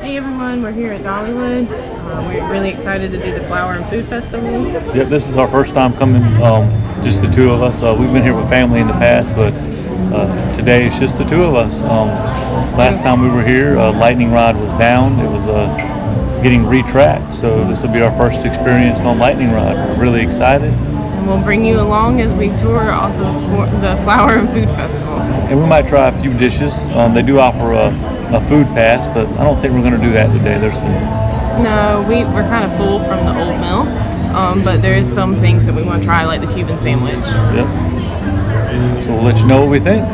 Hey everyone, we're here at Dollywood. We're really excited to do the Flower and Food Festival. Yep, this is our first time coming, just the two of us. We've been here with family in the past, but today it's just the two of us. Last time we were here, lightning rod was down. It was getting retracked, so this will be our first experience on lightning rod. We're really excited. And we'll bring you along as we tour off of the Flower and Food Festival. And we might try a few dishes. They do offer a food pass, but I don't think we're going to do that today. There's some... No, we're kind of full from the old mill, but there is some things that we want to try, like the Cuban sandwich. Yep. So we'll let you know what we think.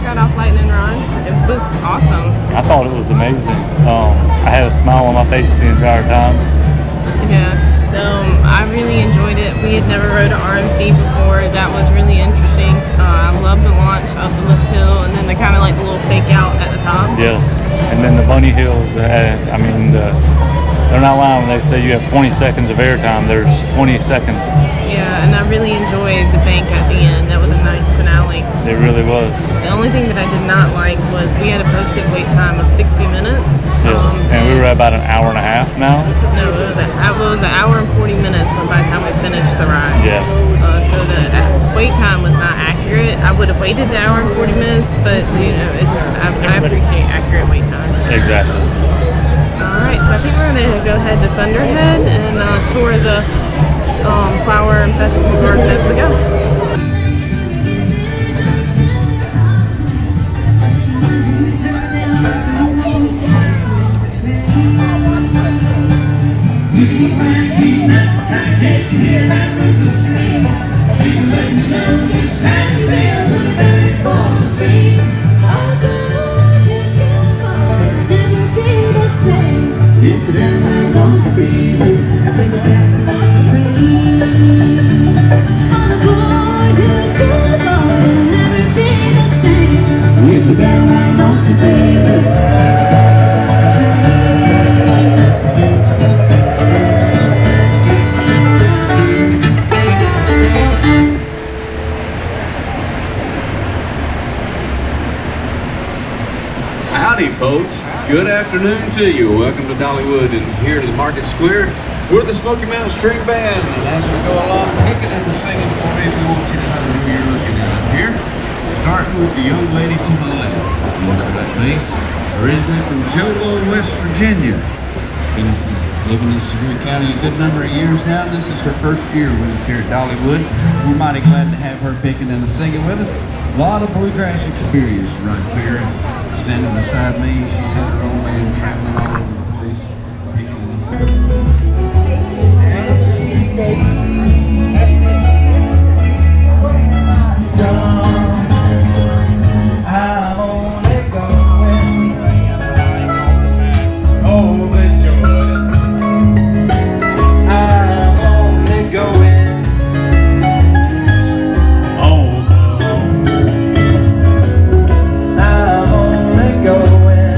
Got off lightning rod. It was awesome. I thought it was amazing. I had a smile on my face the entire time. Yeah, I really enjoyed it. We had never rode an RMC before. That was really interesting. I love the launch of the lift hill and then the kind of like the little fake out at the top. Yes, and then the bunny hills. I mean, they're not lying when they say you have 20 seconds of airtime. There's 20 seconds. Yeah, and I really enjoyed the bank at the end. That was a nice finale. It really was. The only thing that I did not like was we had a posted wait time of 60 minutes. Yes. And we were at about an hour and a half now. No, it was an hour and 40 minutes by the time we finished the ride. Yeah. So the wait time was not accurate. I would have waited an hour and 40 minutes, but you know, it's just I appreciate accurate wait time. Exactly. All right, so I think we're gonna go ahead to Thunderhead and tour the Flower and Festival Garden as we go. Howdy folks, good afternoon to you. Welcome to Dollywood and here to the Market Square. We're the Smoky Mountain String Band, and as we go along picking and singing for me, we want you to know who you're looking at here. Starting with the young lady to the left. Look at that bass. Originally from Jolo, West Virginia. Been living in Sevier County a good number of years now. This is her first year with us here at Dollywood. We're mighty glad to have her picking and singing with us. A lot of bluegrass experience right here. Standing beside me, she's had her own band traveling all over the place. I'm only going over Jordan. I'm only going over. I'm only going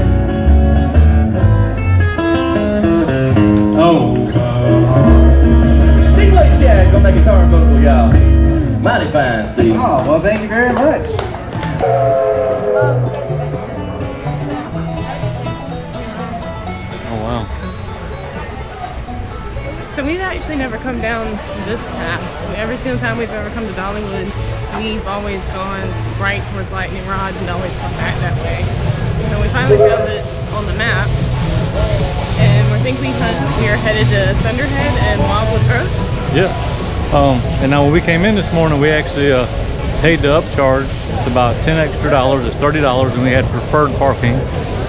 wow. So we've actually never come down this path. Every single time we've ever come to Dollywood, we've always gone right towards Lightning Rod and always come back that way. So we finally found it on the map, and we are headed to Thunderhead and Wildwood Grove. Yeah. And now when we came in this morning, we actually paid the upcharge. It's about $10 extra. It's $30, and we had preferred parking.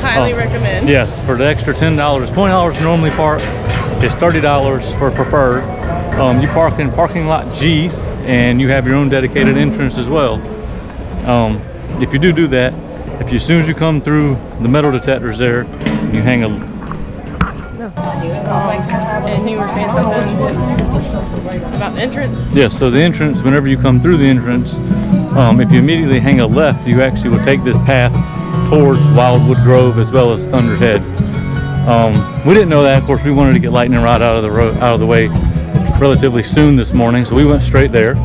Highly recommend. Yes, for the extra $10, $20 to normally park. It's $30 for preferred. You park in parking lot G, and you have your own dedicated entrance as well. If you do that, as soon as you come through the metal detectors there, you hang a. And you were saying something about the entrance? Yes, so the entrance, whenever you come through the entrance, if you immediately hang a left, you actually will take this path towards Wildwood Grove as well as Thunderhead. We didn't know that. Of course, we wanted to get Lightning Rod out of the way relatively soon this morning, so we went straight there.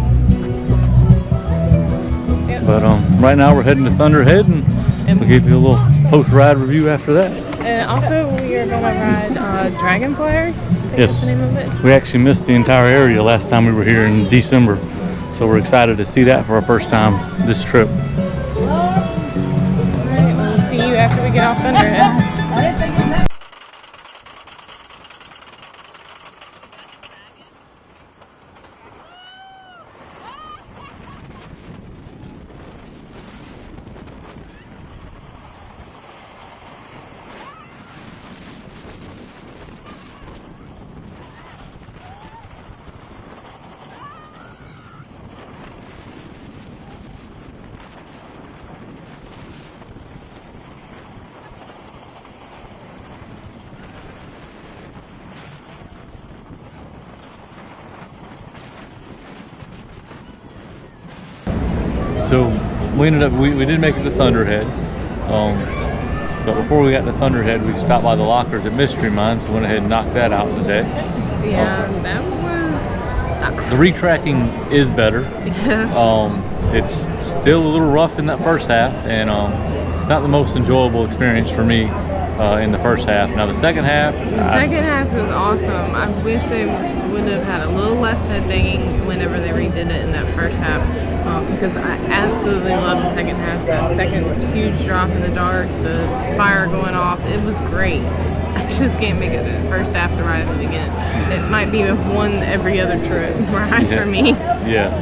Yep. But right now we're heading to Thunderhead, and we'll give you a little post-ride review after that. And also, we are going to ride Dragonflyer. I think Yes. that's the name of it. We actually missed the entire area last time we were here in December, so we're excited to see that for our first time this trip. Alright, we'll see you after we get off Thunderhead. So we did make it to Thunderhead, but before we got to Thunderhead, we stopped by the lockers at Mystery Mine, so went ahead and knocked that out today. Yeah, that was... The retracking is better. Yeah. It's still a little rough in that first half, and it's not the most enjoyable experience for me in the first half. Now the second half... The second half was awesome. I wish they would have had a little less head banging whenever they redid it in that first half. Because I absolutely love the second half. That second huge drop in the dark, the fire going off, it was great. I just can't make it the first half to ride it again. It might be one every other trip ride for me. Yes.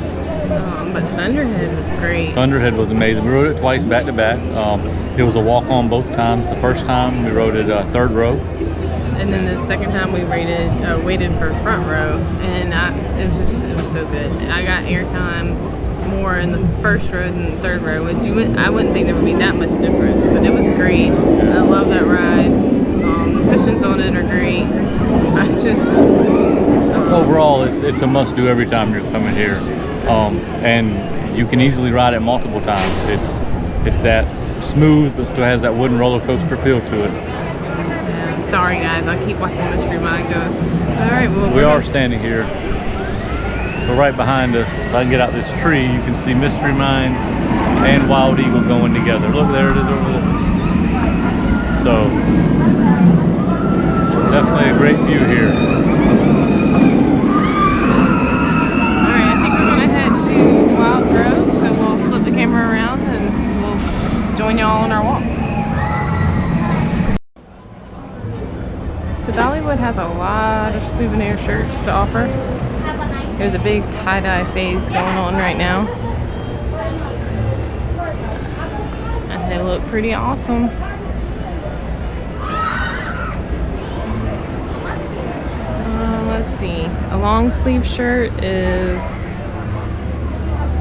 But Thunderhead was great. Thunderhead was amazing. We rode it twice back to back. It was a walk-on both times. The first time we rode it third row. And then the second time we waited for front row, and it was so good. I got airtime more in the first row than the third row, which I wouldn't think there would be that much difference, but it was great. I love that ride. The cushions on it are great. I just Overall, it's a must-do every time you're coming here, and you can easily ride it multiple times. It's that smooth, but still has that wooden roller coaster feel to it. sorry guys, I'll keep watching Mystery Mine go. All right, well We are standing here. So right behind us, if I can get out this tree, you can see Mystery Mine and Wild Eagle going together. Look, there it is over there. So, definitely a great view here. Alright, I think we're going to head to Wildwood Grove, so we'll flip the camera around and we'll join y'all on our walk. So Dollywood has a lot of souvenir shirts to offer. There's a big tie-dye phase going on right now. And they look pretty awesome. Let's see. A long sleeve shirt is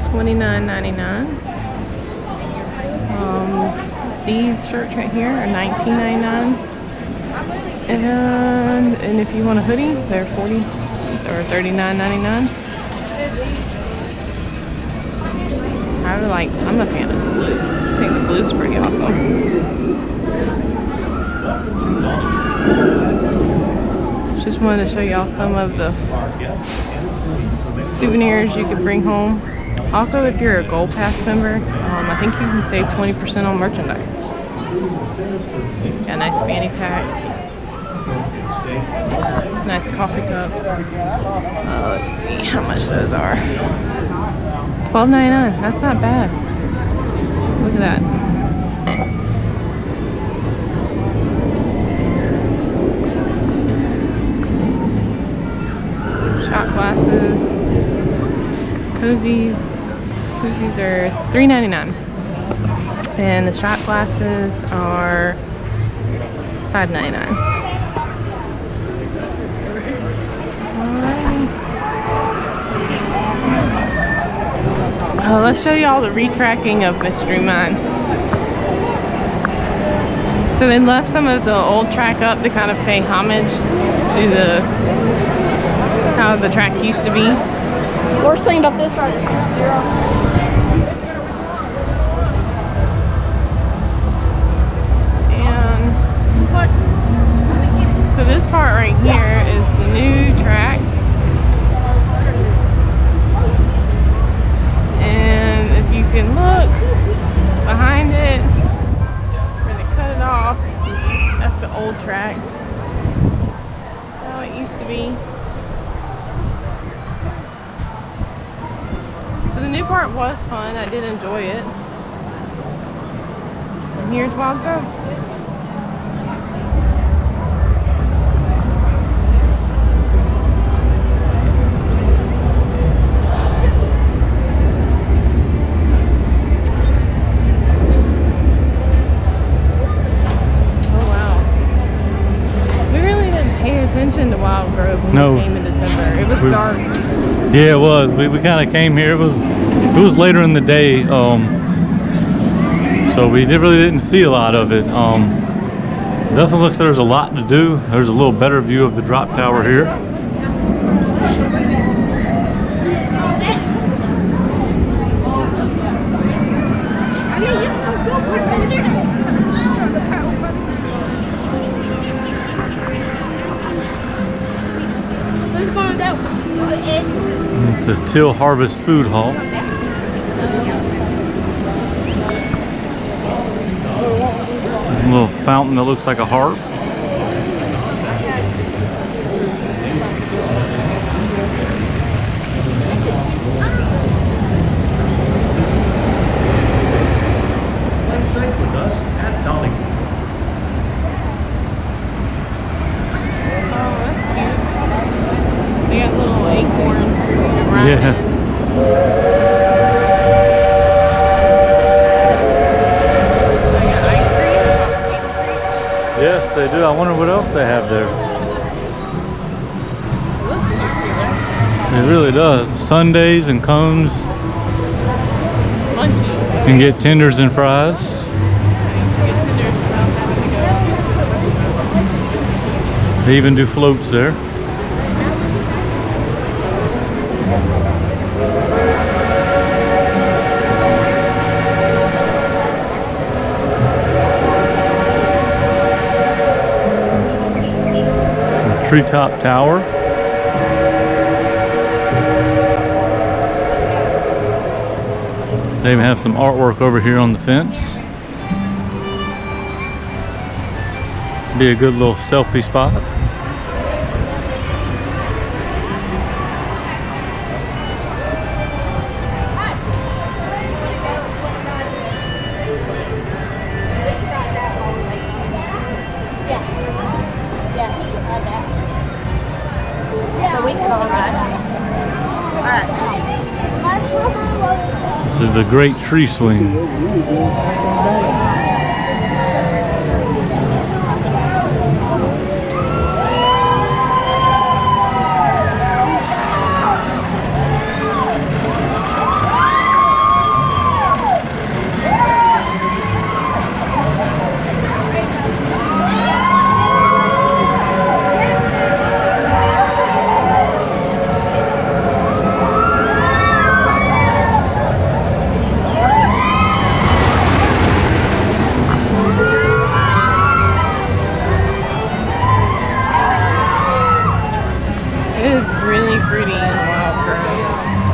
$29.99. These shirts right here are $19.99. And if you want a hoodie, they're $40 or $39.99. I'm a fan of the blue. I think the blue's pretty awesome. Just wanted to show y'all some of the souvenirs you could bring home. Also, if you're a Gold Pass member, I think you can save 20% on merchandise. Got a nice fanny pack. Nice coffee cup. Let's see how much those are. $12.99. That's not bad. Look at that. Some shot glasses. Cozies. Cozies are $3.99. And the shot glasses are $5.99. Let's show you all the retracking of Mystery Mine. So they left some of the old track up to kind of pay homage to how the track used to be. Worst thing about this right here, And so this part right here is the new track. You can look behind it where they cut it off. That's the old track. How it used to be. So the new part was fun. I did enjoy it. And here's Wildwood Grove. To Wildwood Grove when we came in December. It was dark. Yeah, it was. We kind of came here. It was later in the day, so we really didn't see a lot of it. Definitely looks like there's a lot to do. There's a little better view of the drop tower here. It's the Till Harvest Food Hall. A little fountain that looks like a harp. Play safe with us at Dollywood. Oh, that's cute. They got little acorns for you to ride in. They got ice cream. Yes, they do. I wonder what else they have there. It looks popular. It really does. Sundaes and cones. Munchies. You can get tenders and fries. Get tenders about that to go. They even do floats there. Treetop Tower. They even have some artwork over here on the fence. Be a good little selfie spot. This is the Great Tree Swing.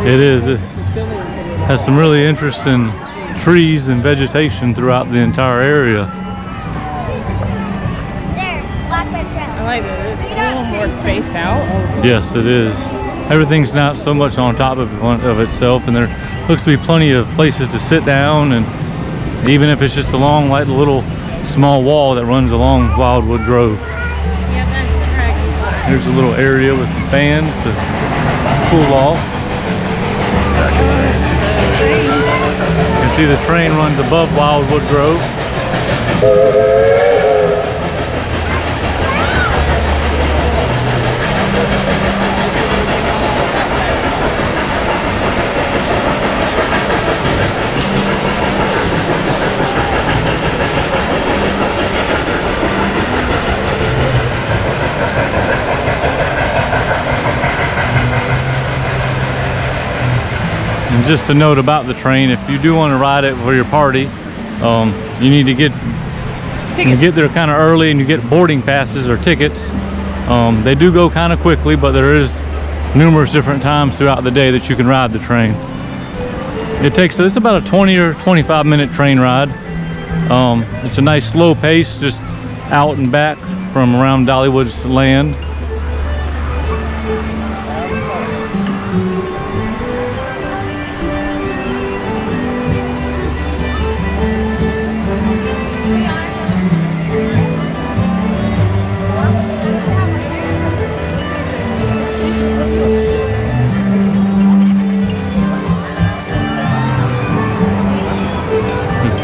It is. It has some really interesting trees and vegetation throughout the entire area. There, Blackbird Trail. I like that it's a little more spaced out. Yes, it is. Everything's not so much on top of itself, and there looks to be plenty of places to sit down, and even if it's just along like the little small wall that runs along Wildwood Grove. Yeah, that's the dragonfly. There's a little area with some fans to cool off. You can see the train runs above Wildwood Grove. And just a note about the train, if you do want to ride it for your party, you need to get there kind of early, and you get boarding passes or tickets. They do go kind of quickly, but there is numerous different times throughout the day that you can ride the train. It's about a 20 or 25 minute train ride. It's a nice slow pace, just out and back from around Dollywood's land.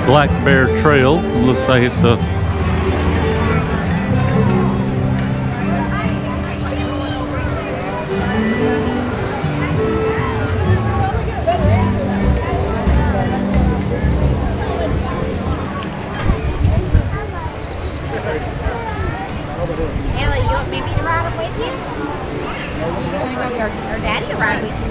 Black Bear Trail. Looks like it's a Ellie, you want Mimi to ride them with you? You want to go your daddy to ride with you?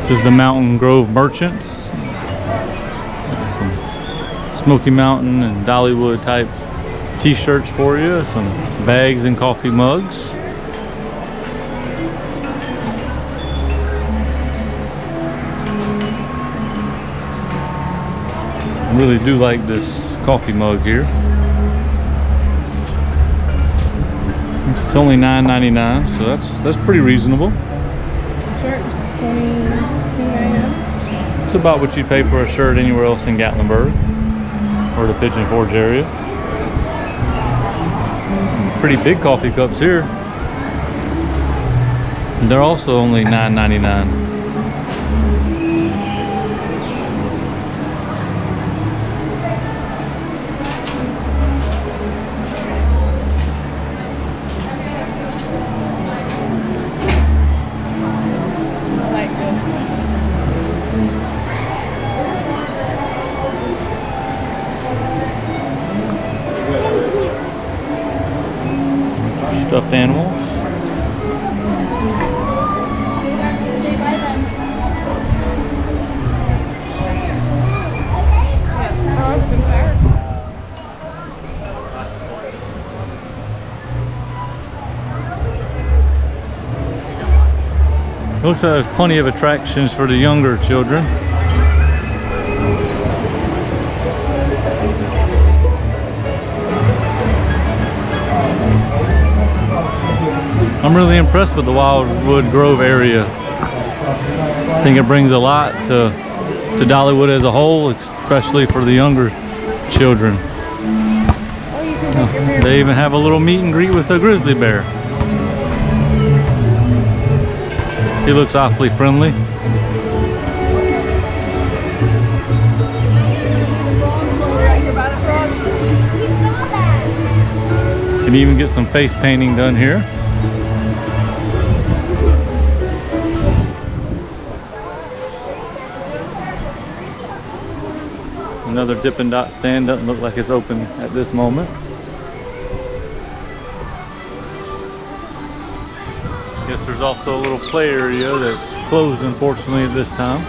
This is the Mountain Grove Merchants. Some Smoky Mountain and Dollywood type t-shirts for you, some bags and coffee mugs. I really do like this coffee mug here. It's only $9.99, so that's pretty reasonable. Shirts, $22.99. It's about what you'd pay for a shirt anywhere else in Gatlinburg or the Pigeon Forge area. Pretty big coffee cups here. They're also only $9.99. Stuffed animals. It looks like there's plenty of attractions for the younger children. I'm really impressed with the Wildwood Grove area. I think it brings a lot to Dollywood as a whole, especially for the younger children. They even have a little meet and greet with a grizzly bear. He looks awfully friendly. Can even get some face painting done here. Another Dippin' Dot stand, doesn't look like it's open at this moment. Guess there's also a little play area that's closed unfortunately at this time.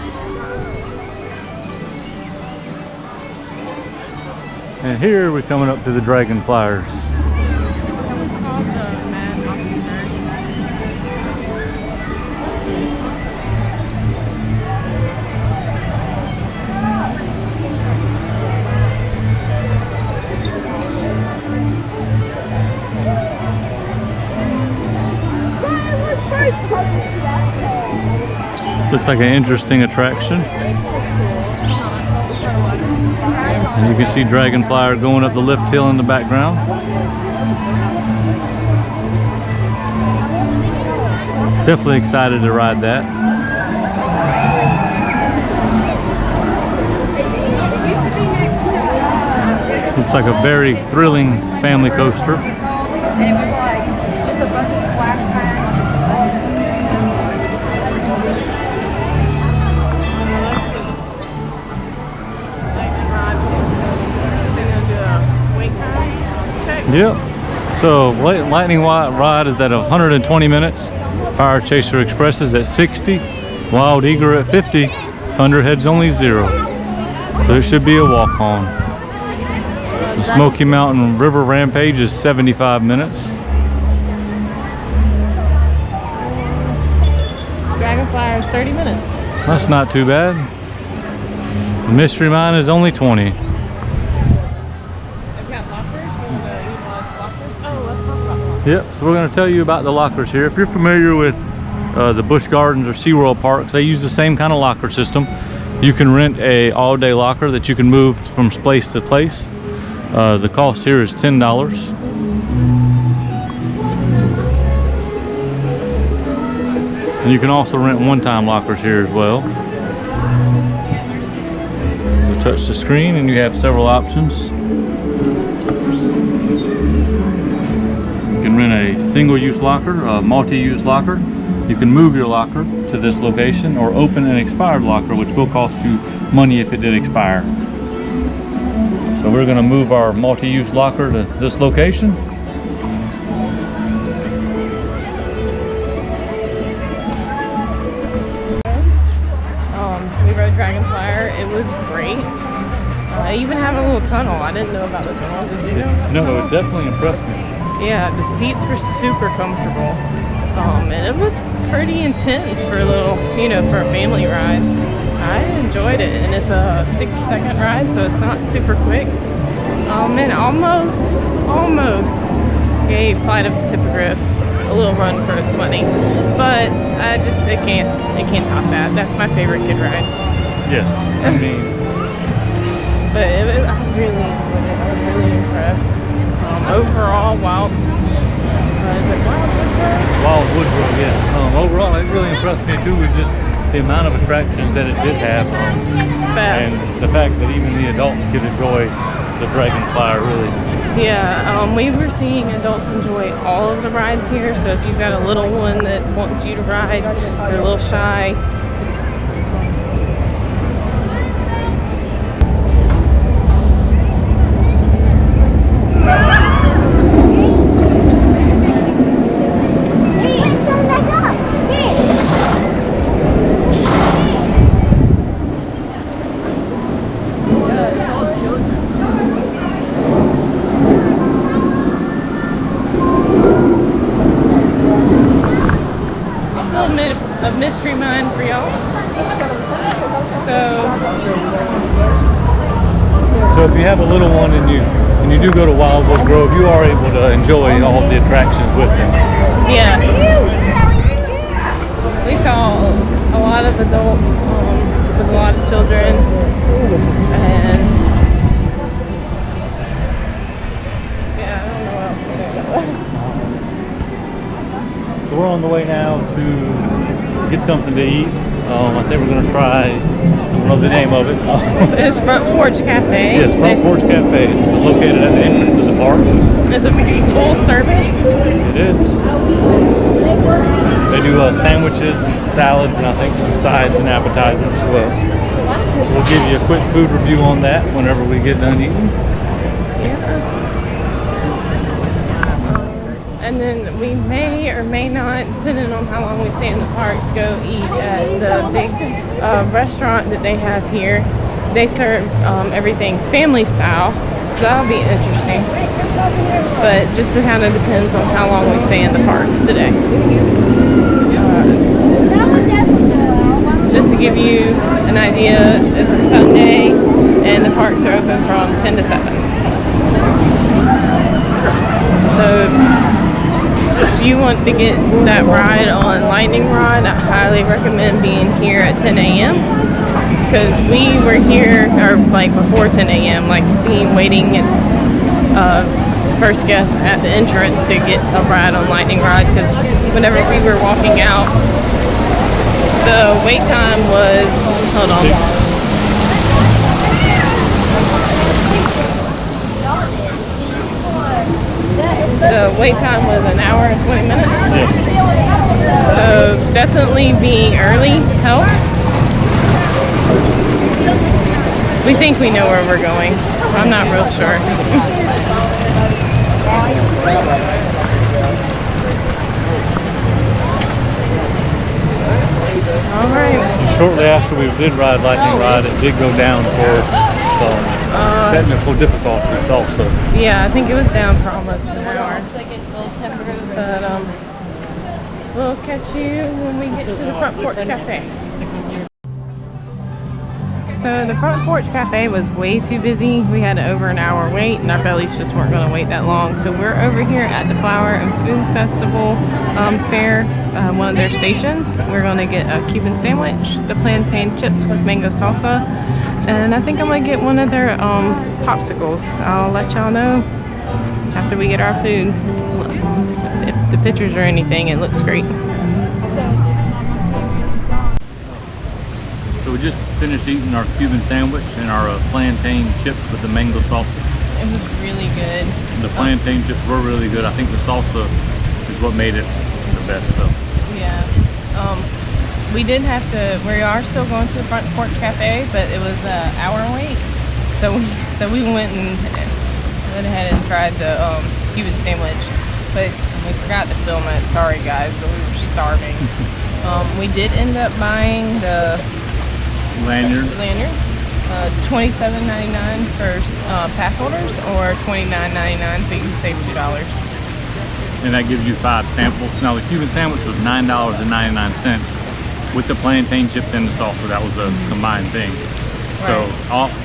And here we're coming up to the Dragonflyers. Looks like an interesting attraction. And you can see Dragonflyer going up the lift hill in the background. Definitely excited to ride that. Looks like a very thrilling family coaster. And it was like just a bunch of splash pads. Yep. So Lightning Ride is at 120 minutes. Fire Chaser Express is at 60. Wild Eagle at 50. Thunderhead's only 0. So it should be a walk-on. The Smoky Mountain River Rampage is 75 minutes. Dragonflyer is 30 minutes. That's not too bad. The Mystery Mine is only 20. Yep, so we're going to tell you about the lockers here. If you're familiar with the Busch Gardens or SeaWorld parks, they use the same kind of locker system. You can rent a all-day locker that you can move from place to place. The cost here is $10. And you can also rent one-time lockers here as well. You touch the screen and you have several options. You can rent a single-use locker, a multi-use locker. You can move your locker to this location or open an expired locker, which will cost you money if it did expire. So we're going to move our multi-use locker to this location. We rode Dragonflyer. It was great. I even have a little tunnel. I didn't know about the tunnel. Did you know? No, it definitely impressed me. Yeah, the seats were super comfortable. And it was pretty intense for a little, for a family ride. I enjoyed it, and it's a 60-second ride, so it's not super quick. And almost gave Flight of Hippogriff a little run for its money, but it can't top that. That's my favorite kid ride. Yes, I mean, but I really enjoyed it. I was really impressed. Overall, Wildwood Grove, yes. Overall, it really impressed me too with just the amount of attractions that it did have, It's fast. and the fact that even the adults could enjoy the Dragonflyer, really. Yeah, we were seeing adults enjoy all of the rides here, so if you've got a little one that wants you to ride, they're a little shy. A mystery mine for y'all. So if you have a little one and you do go to Wildwood Grove, you are able to enjoy all of the attractions with them. Yeah. We saw a lot of adults with a lot of children, and yeah, I don't know what else to say. So we're on the way now to get something to eat. I think we're going to try, I don't know the name of it. It's Front Porch Cafe. Yes, Front Porch Cafe. It's located at the entrance of the park. It's a full service. It is. They do sandwiches and salads and I think some sides and appetizers as well. So we'll give you a quick food review on that whenever we get done eating. And then we may or may not, depending on how long we stay in the parks, go eat at the big restaurant that they have here. They serve everything family style, so that'll be interesting. But just it kind of depends on how long we stay in the parks today. Just to give you an idea, it's a Sunday and the parks are open from 10 to 7. So If you want to get that ride on Lightning Rod, I highly recommend being here at 10 a.m. because we were here, or like before 10 a.m., like waiting at first guest at the entrance to get a ride on Lightning Rod, because whenever we were walking out, the wait time was, hold on. The wait time was an hour and 20 minutes. Yeah. So definitely being early helps. We think we know where we're going. I'm not real sure. All right. Shortly after we did ride Lightning Rod, it did go down for some technical difficulties also. Yeah, I think it was down for almost an hour. But we'll catch you when we get to the Front Porch Cafe. So the Front Porch Cafe was way too busy. We had over an hour wait, and our bellies just weren't going to wait that long. So we're over here at the Flower and Food Festival fair, one of their stations. We're going to get a Cuban sandwich, the plantain chips with mango salsa, and I think I'm going to get one of their popsicles. I'll let y'all know after we get our food. If the pictures or anything, it looks great. So we just finished eating our Cuban sandwich and our plantain chips with the mango salsa. It was really good. The plantain chips were really good. I think the salsa is what made it the best though. Yeah. We did have to, we are still going to the Front Porch Cafe, but it was an hour wait. So we went ahead and tried the Cuban sandwich, but we forgot to film it. Sorry guys, but we were starving. We did end up buying the lanyard. It's $27.99 for pass holders, or $29.99, so you can save $2. And that gives you 5 samples. Now the Cuban sandwich was $9.99 with the plantain chips and the salsa. That was a combined thing. Right.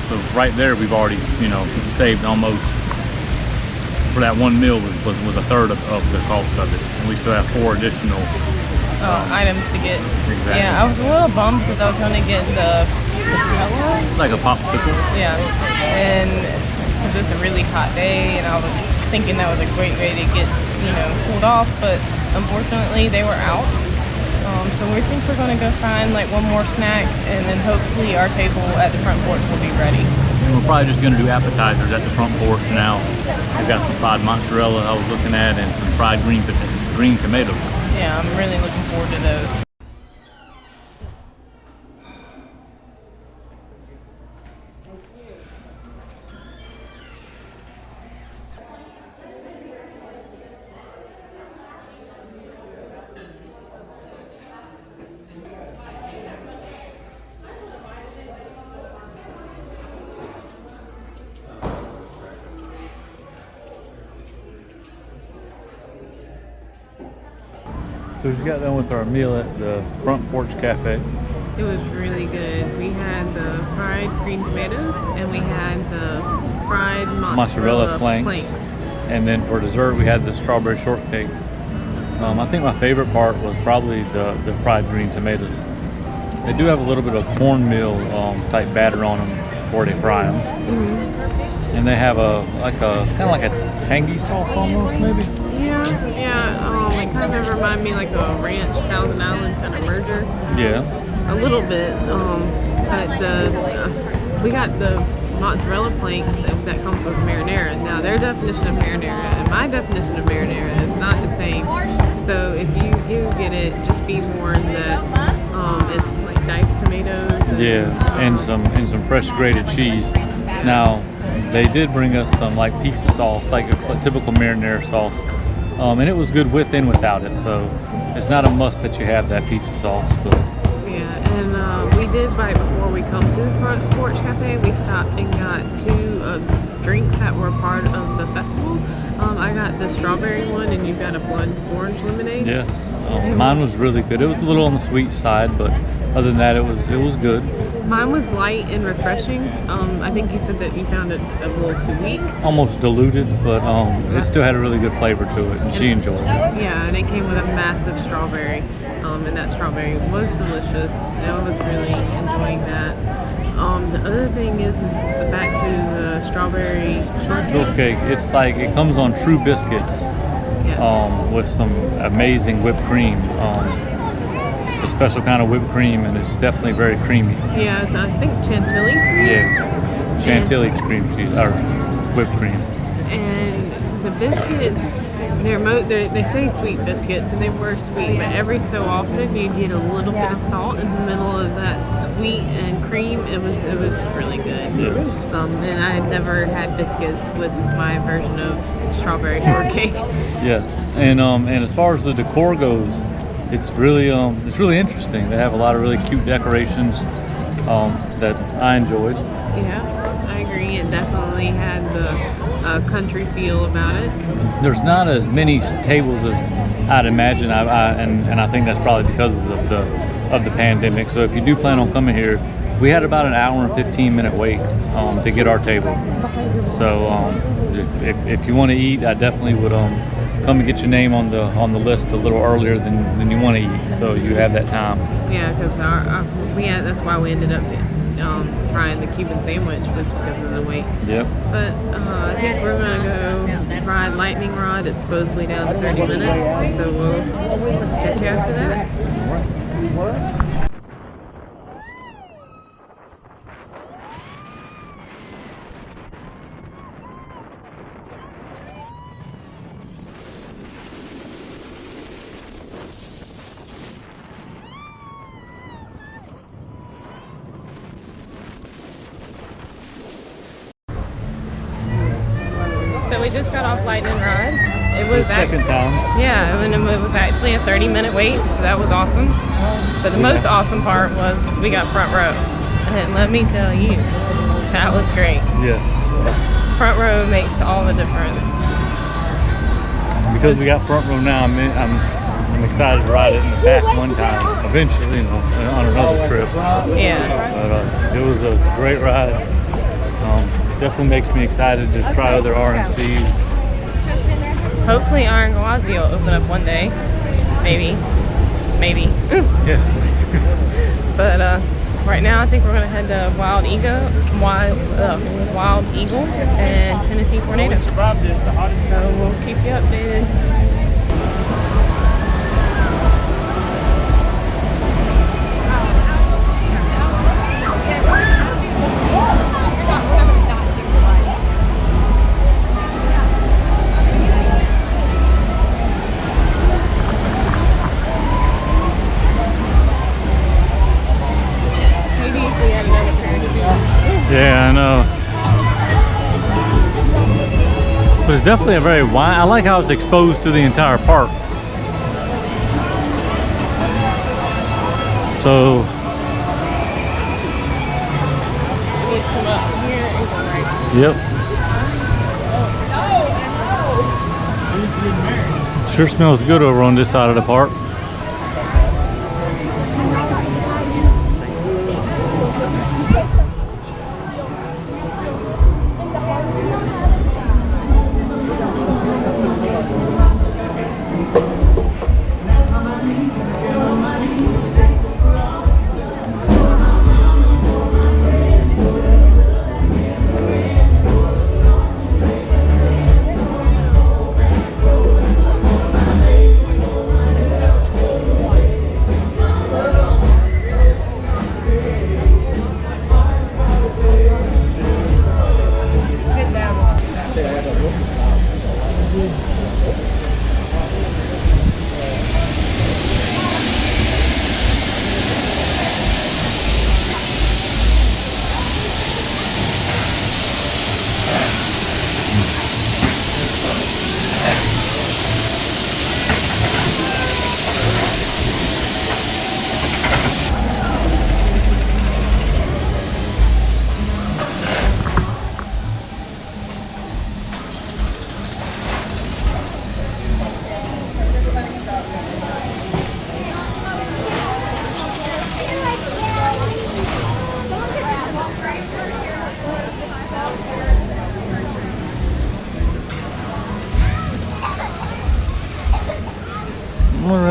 So right there we've already, you know, saved almost, for that one meal was a third of the cost of it. And we still have 4 additional items to get. Exactly. Yeah, I was a little bummed because I was going to get the like a popsicle. Yeah, and because it's a really hot day, and I was thinking that was a great way to get, you know, cooled off, but unfortunately they were out. So we think we're going to go find like one more snack, and then hopefully our table at the Front Porch will be ready. And we're probably just going to do appetizers at the Front Porch now. We've got some fried mozzarella I was looking at, and some fried green tomatoes. Yeah, I'm really looking forward to those. So we just got done with our meal at the Front Porch Cafe. It was really good. We had the fried green tomatoes, and we had the fried mozzarella planks. And then for dessert we had the strawberry shortcake. I think my favorite part was probably the fried green tomatoes. They do have a little bit of cornmeal type batter on them before they fry them. And they have kind of like a tangy sauce almost, maybe. It kind of remind me like a ranch Thousand Island kind of merger. Yeah. A little bit. But we got the mozzarella planks that comes with marinara. Now their definition of marinara and my definition of marinara is not the same. So if you do get it, just be warned that it's like diced tomatoes. And some fresh grated cheese. Now they did bring us some like pizza sauce, like a typical marinara sauce. And it was good with and without it, so it's not a must that you have that pizza sauce. But yeah, And we did, right before we come to the front Porch Cafe, we stopped and got 2 drinks that were part of the festival. I got the strawberry one, and you got a blood orange lemonade. Yes, mine was really good. It was a little on the sweet side, but other than that, it was good. Mine was light and refreshing. I think you said that you found it a little too weak. Almost diluted, but it still had a really good flavor to it, and she enjoyed it. Yeah, and it came with a massive strawberry, and that strawberry was delicious. I was really enjoying that. The other thing is back to the strawberry Shortcake. It's like it comes on true biscuits, Yes. with some amazing whipped cream. It's a special kind of whipped cream, and it's definitely very creamy. Yeah, so I think chantilly cream. Yeah, chantilly cream cheese or whipped cream. And the biscuits, they say sweet biscuits, and they were sweet, but every so often you get a little bit of salt in the middle of that sweet and cream. It was really good. Yes. And I had never had biscuits with my version of strawberry shortcake. Yes, and as far as the decor goes, it's really interesting. They have a lot of really cute decorations that I enjoyed. Yeah, I agree. It definitely had the country feel about it. There's not as many tables as I'd imagine, and I think that's probably because of the pandemic. So if you do plan on coming here, we had about an hour and 15-minute wait to get our table. So if you want to eat, I definitely would come and get your name on the list a little earlier than you want to eat, so you have that time. Yeah, because that's why we ended up trying the Cuban sandwich, was because of the wait. Yep. But I think we're gonna go ride lightning rod. It's supposedly down to 30 minutes, so we'll catch you after that. So we just got off lightning rod. It was The second time. Yeah, and it was actually a 30-minute wait, so that was awesome. But the most awesome part was we got front row. And let me tell you, that was great. Yes. Front row makes all the difference. Because we got front row now, I'm excited to ride it in the back one time, eventually, on another trip. Yeah. But it was a great ride. Definitely makes me excited to try other RNCs. Hopefully Iron Gwazi will open up one day. Maybe. Yeah. But right now I think we're gonna head to Wild Eagle and Tennessee Tornado. So we'll keep you updated. Yeah, I know. But it's definitely a very wide. I like how it's exposed to the entire park. So. Yep. Sure smells good over on this side of the park.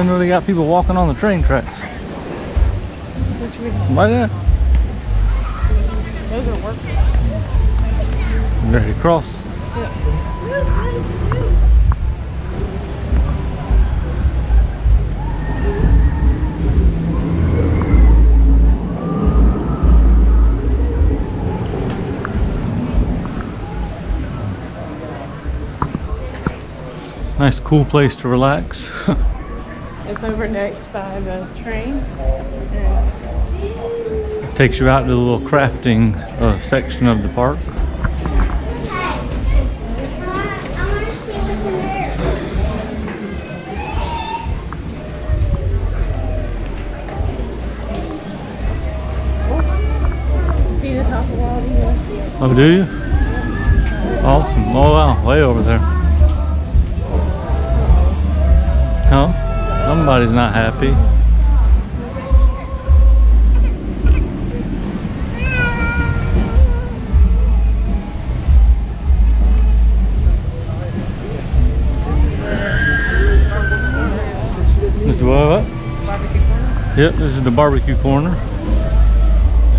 didn't know they got people walking on the train tracks. Right there. Those are workers. Ready to cross. Nice cool place to relax. It's over next by the train. Takes you out to the little crafting section of the park. See the top of all these? Oh, do you? Awesome. Oh wow, way over there. Huh? Somebody's not happy. This is what? Yep, this is the barbecue corner.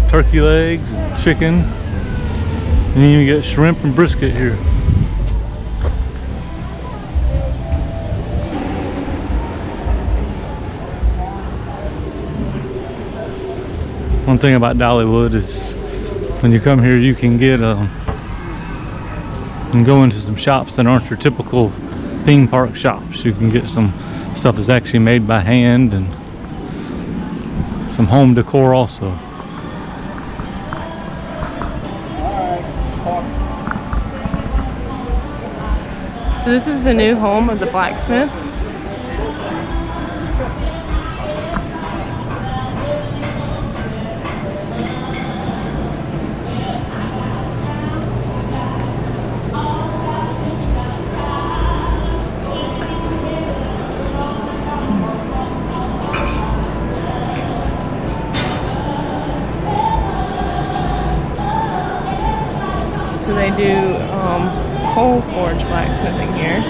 Turkey legs, chicken, and then you get shrimp and brisket here. One thing about Dollywood is when you come here, you can get and go into some shops that aren't your typical theme park shops. You can get some stuff that's actually made by hand and some home decor also. So this is the new home of the blacksmith. So they do Porch blacksmithing here.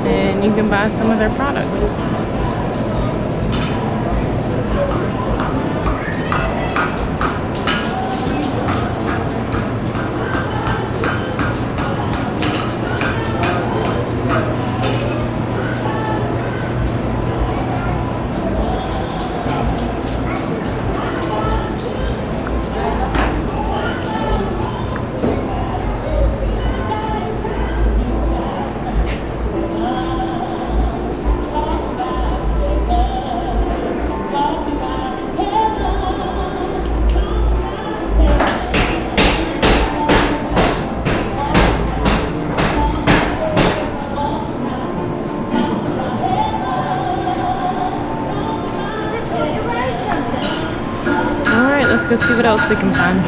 And you can buy some of their products. Let's go see what else we can find.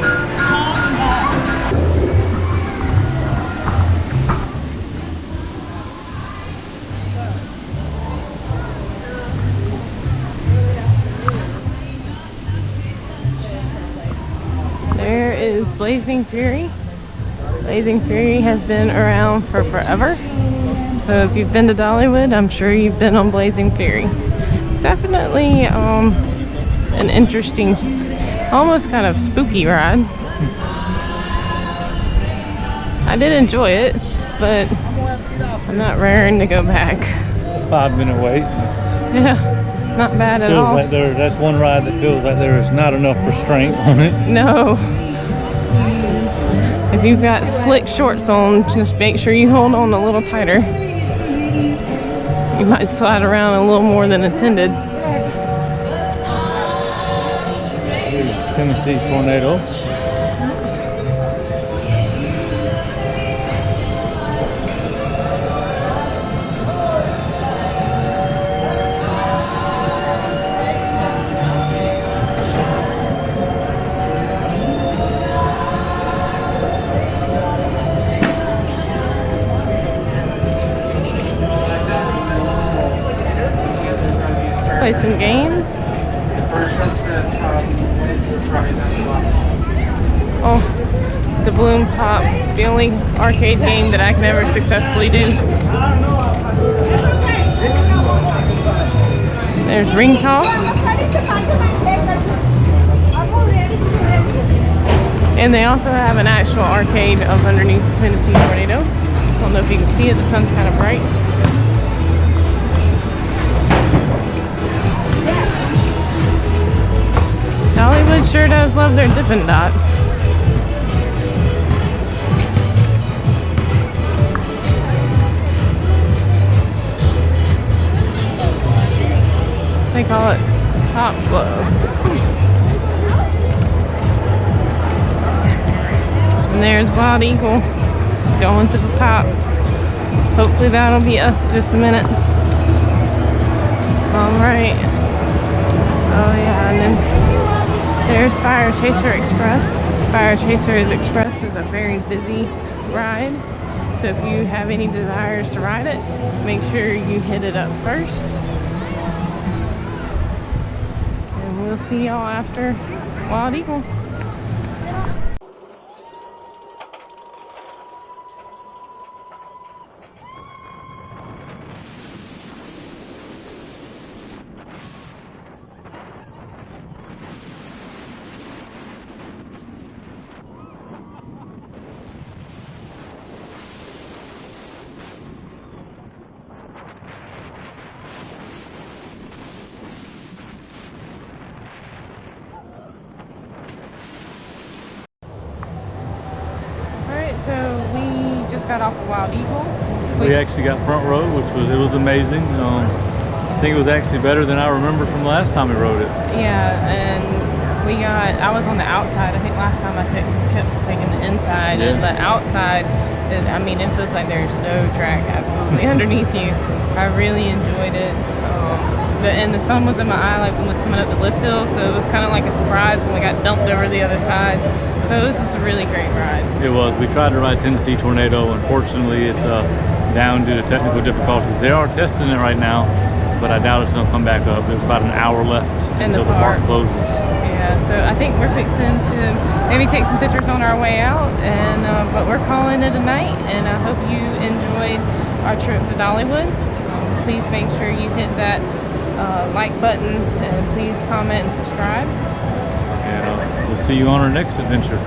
There is Blazing Fury. Blazing Fury has been around for forever. So if you've been to Dollywood, I'm sure you've been on Blazing Fury. Definitely an interesting, almost kind of spooky ride. I did enjoy it, but I'm not raring to go back. 5-minute wait. Yeah, not bad at Feels all. like that's one ride that feels like there is not enough restraint on it. No. If you've got slick shorts on, just make sure you hold on a little tighter. You might slide around a little more than intended. Tennessee tornado. Play some games. Oh, the Bloom Pop, the only arcade game that I can ever successfully do. There's ring toss. And they also have an actual arcade up underneath the Tennessee Tornado. I don't know if you can see it, the sun's kind of bright. Dollywood sure does love their Dippin' Dots. They call it Top Glove. And there's Wild Eagle going to the top. Hopefully that'll be us in just a minute. Alright. Oh yeah, and then there's Fire Chaser Express. Fire Chaser Express is a very busy ride. So if you have any desires to ride it, make sure you hit it up first. And we'll see y'all after Wild Eagle. So we just got off of Wild Eagle. We actually got front row, it was amazing. I think it was actually better than I remember from the last time we rode it. Yeah, and I was on the outside. I think last time I kept taking the inside, and the outside, I mean, it feels like there's no track absolutely underneath you. I really enjoyed it. And the sun was in my eye like when it was coming up the lift hill, so it was kind of like a surprise when we got dumped over the other side. So it was just a really great ride. It was. We tried to ride Tennessee Tornado. Unfortunately, it's down due to technical difficulties. They are testing it right now, but I doubt it's going to come back up. There's about an hour left until the park closes. Yeah, so I think we're fixing to maybe take some pictures on our way out, and but we're calling it a night, and I hope you enjoyed our trip to Dollywood. Please make sure you hit that like button, and please comment and subscribe. And we'll see you on our next adventure.